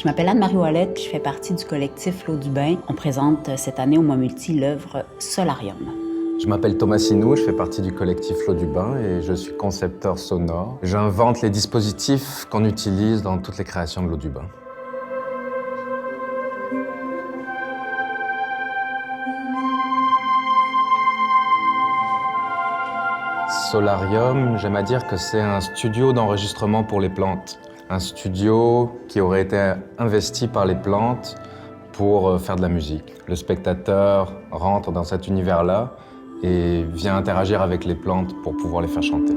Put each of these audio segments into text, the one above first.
Je m'appelle Anne-Marie Ouellette, puis je fais partie du collectif L'Eau du Bain. On présente cette année au Montmulty l'œuvre Solarium. Je m'appelle Thomas Sinou, je fais partie du collectif L'Eau du Bain et je suis concepteur sonore. J'invente les dispositifs qu'on utilise dans toutes les créations de L'Eau du Bain. Solarium, j'aime à dire que c'est un studio d'enregistrement pour les plantes. Un studio qui aurait été investi par les plantes pour faire de la musique. Le spectateur rentre dans cet univers-là et vient interagir avec les plantes pour pouvoir les faire chanter.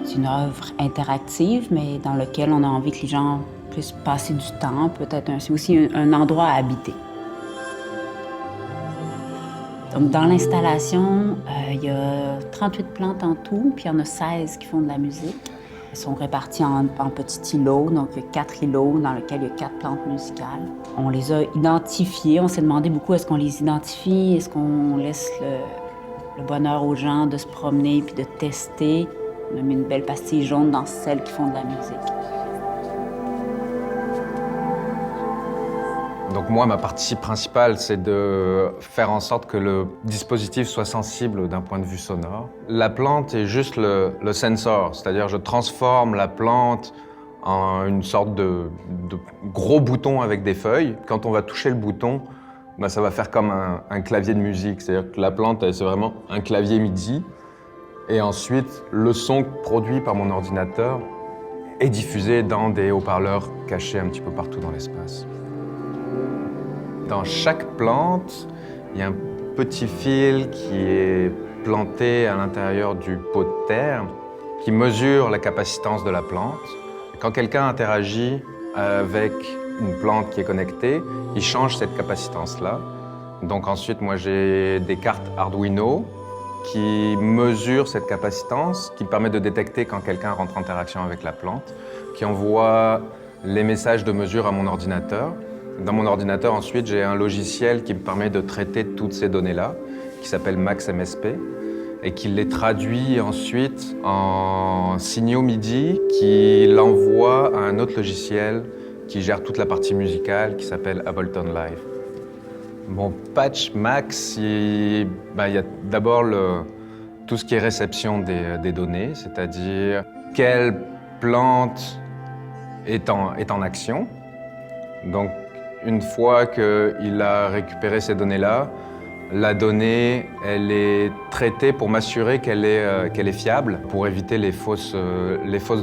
C'est une œuvre interactive, mais dans laquelle on a envie que les gens puissent passer du temps. C'est aussi un endroit à habiter. Donc, dans l'installation, il y a 38 plantes en tout, puis il y en a 16 qui font de la musique. Elles sont réparties en petits îlots, donc il y a 4 îlots dans lesquels il y a 4 plantes musicales. On les a identifiées, on s'est demandé beaucoup est-ce qu'on les identifie, est-ce qu'on laisse le bonheur aux gens de se promener puis de tester. On a mis une belle pastille jaune dans celles qui font de la musique. Donc moi, ma partie principale, c'est de faire en sorte que le dispositif soit sensible d'un point de vue sonore. La plante est juste le sensor, c'est-à-dire je transforme la plante en une sorte de gros bouton avec des feuilles. Quand on va toucher le bouton, ça va faire comme un clavier de musique, c'est-à-dire que la plante, c'est vraiment un clavier MIDI. Et ensuite, le son produit par mon ordinateur est diffusé dans des haut-parleurs cachés un petit peu partout dans l'espace. Dans chaque plante, il y a un petit fil qui est planté à l'intérieur du pot de terre qui mesure la capacitance de la plante. Quand quelqu'un interagit avec une plante qui est connectée, il change cette capacitance-là. Donc ensuite, moi j'ai des cartes Arduino qui mesure cette capacitance, qui permet de détecter quand quelqu'un rentre en interaction avec la plante, qui envoie les messages de mesure à mon ordinateur. Dans mon ordinateur, ensuite, j'ai un logiciel qui me permet de traiter toutes ces données-là, qui s'appelle MaxMSP, et qui les traduit ensuite en signaux MIDI, qui l'envoie à un autre logiciel qui gère toute la partie musicale, qui s'appelle Ableton Live. Mon patch Max, il y a d'abord tout ce qui est réception des données, c'est-à-dire quelle plante est en action. Donc, une fois qu'il a récupéré ces données-là, la donnée, elle est traitée pour m'assurer qu'elle est fiable, pour éviter les fausses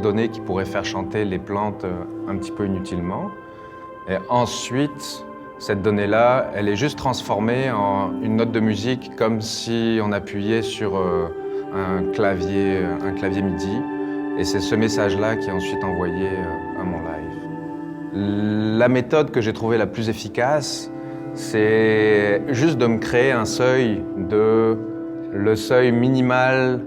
données qui pourraient faire chanter les plantes un petit peu inutilement. Et ensuite, cette donnée-là, elle est juste transformée en une note de musique comme si on appuyait sur un clavier MIDI. Et c'est ce message-là qui est ensuite envoyé à mon live. La méthode que j'ai trouvée la plus efficace, c'est juste de me créer un seuil, le seuil minimal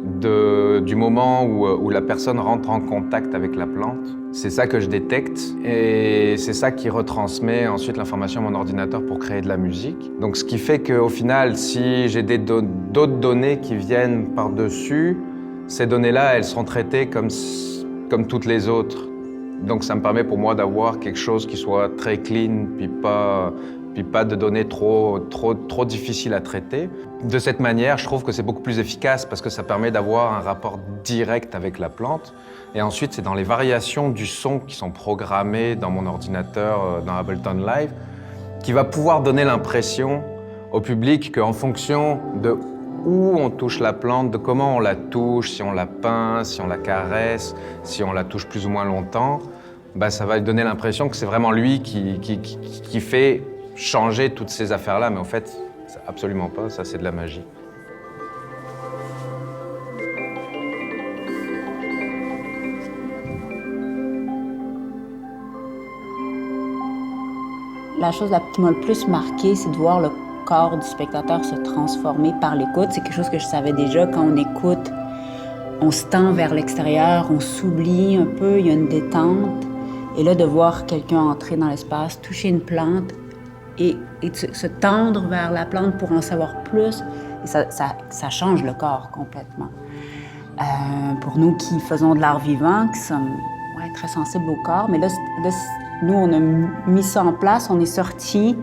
du moment où la personne rentre en contact avec la plante. C'est ça que je détecte et c'est ça qui retransmet ensuite l'information à mon ordinateur pour créer de la musique. Donc ce qui fait qu'au final, si j'ai d'autres données qui viennent par-dessus, ces données-là, elles seront traitées comme toutes les autres. Donc ça me permet pour moi d'avoir quelque chose qui soit très clean, puis pas de données trop difficiles à traiter. De cette manière, je trouve que c'est beaucoup plus efficace parce que ça permet d'avoir un rapport direct avec la plante. Et ensuite, c'est dans les variations du son qui sont programmées dans mon ordinateur, dans Ableton Live, qui va pouvoir donner l'impression au public qu'en fonction de où on touche la plante, de comment on la touche, si on la pince, si on la caresse, si on la touche plus ou moins longtemps, ça va lui donner l'impression que c'est vraiment lui qui fait changer toutes ces affaires-là. Mais en fait, absolument pas, ça c'est de la magie. La chose qui m'a le plus marquée, c'est de voir le corps du spectateur se transformer par l'écoute. C'est quelque chose que je savais déjà. Quand on écoute On se tend vers l'extérieur, on s'oublie un peu, il y a une détente. Et là, de voir quelqu'un entrer dans l'espace, toucher une plante et se tendre vers la plante pour en savoir plus, et ça change le corps complètement. Pour nous qui faisons de l'art vivant, qui sommes très sensibles au corps, mais là, nous, on a mis ça en place, on est sortis,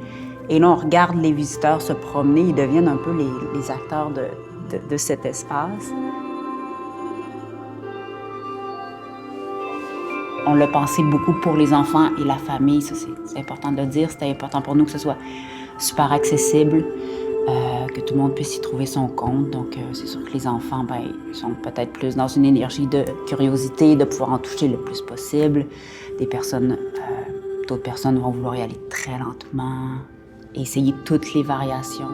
et là, on regarde les visiteurs se promener, ils deviennent un peu les acteurs de cet espace. On l'a pensé beaucoup pour les enfants et la famille, ça c'est important de le dire. C'était important pour nous que ce soit super accessible, que tout le monde puisse y trouver son compte. Donc c'est sûr que les enfants ils sont peut-être plus dans une énergie de curiosité, de pouvoir en toucher le plus possible. D'autres personnes vont vouloir y aller très lentement, et essayer toutes les variations.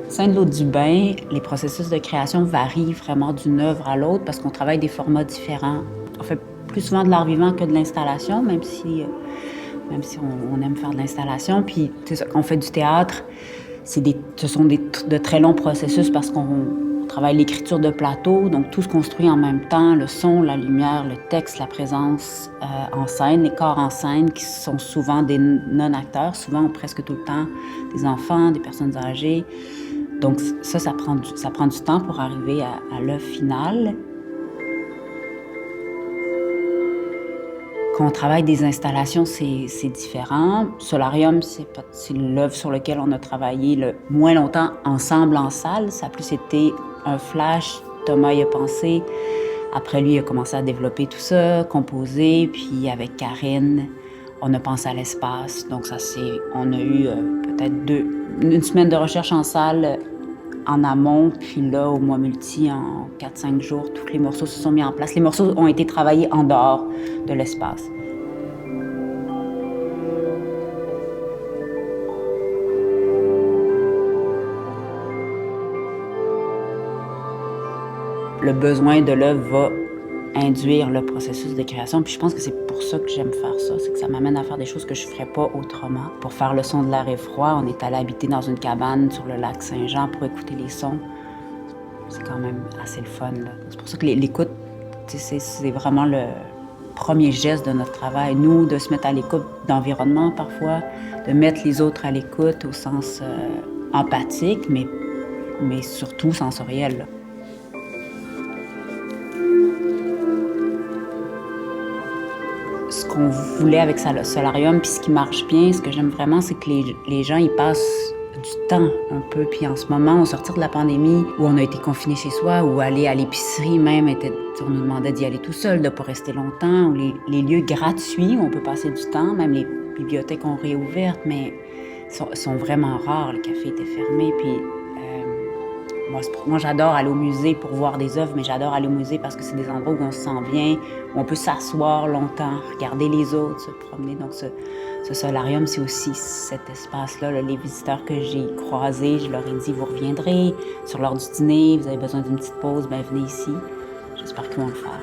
Sainte-Lô-du-Bain, les processus de création varient vraiment d'une œuvre à l'autre parce qu'on travaille des formats différents. On fait plus souvent de l'art vivant que de l'installation, même si on aime faire de l'installation. Puis, quand on fait du théâtre, ce sont de très longs processus parce qu'on travaille l'écriture de plateau, donc tout se construit en même temps, le son, la lumière, le texte, la présence en scène, les corps en scène qui sont souvent des non-acteurs, souvent presque tout le temps des enfants, des personnes âgées. Donc ça prend du temps pour arriver à l'œuvre finale. Quand on travaille des installations, c'est différent. Solarium, c'est l'œuvre sur laquelle on a travaillé le moins longtemps ensemble en salle. Ça a plus été un flash. Thomas y a pensé. Après, lui, il a commencé à développer tout ça, composer. Puis avec Karine, on a pensé à l'espace. Donc on a eu peut-être une semaine de recherche en salle en amont. Puis là, au mois multi, en 4-5 jours, tous les morceaux se sont mis en place. Les morceaux ont été travaillés en dehors de l'espace. Le besoin de l'œuvre va induire le processus de création. Puis je pense que c'est pour ça que j'aime faire ça, c'est que ça m'amène à faire des choses que je ne ferais pas autrement. Pour faire le son de l'air et froid, on est allé habiter dans une cabane sur le lac Saint-Jean pour écouter les sons. C'est quand même assez le fun, là. C'est pour ça que l'écoute, c'est vraiment le premier geste de notre travail. Nous, de se mettre à l'écoute d'environnement parfois, de mettre les autres à l'écoute au sens empathique, mais surtout sensoriel, là. Ce qu'on voulait avec Solarium, puis ce qui marche bien, ce que j'aime vraiment, c'est que les gens, ils passent du temps un peu. Puis en ce moment, au sortir de la pandémie, où on a été confinés chez soi, ou aller à l'épicerie même, on nous demandait d'y aller tout seul, de ne pas rester longtemps, ou les lieux gratuits où on peut passer du temps, même les bibliothèques ont réouvert, mais sont vraiment rares. Le café était fermé, puis moi, j'adore aller au musée pour voir des œuvres, mais j'adore aller au musée parce que c'est des endroits où on se sent bien, où on peut s'asseoir longtemps, regarder les autres, se promener. Donc, ce solarium, c'est aussi cet espace-là. Là, les visiteurs que j'ai croisés, je leur ai dit, vous reviendrez sur l'heure du dîner, vous avez besoin d'une petite pause, venez ici. J'espère qu'ils vont le faire.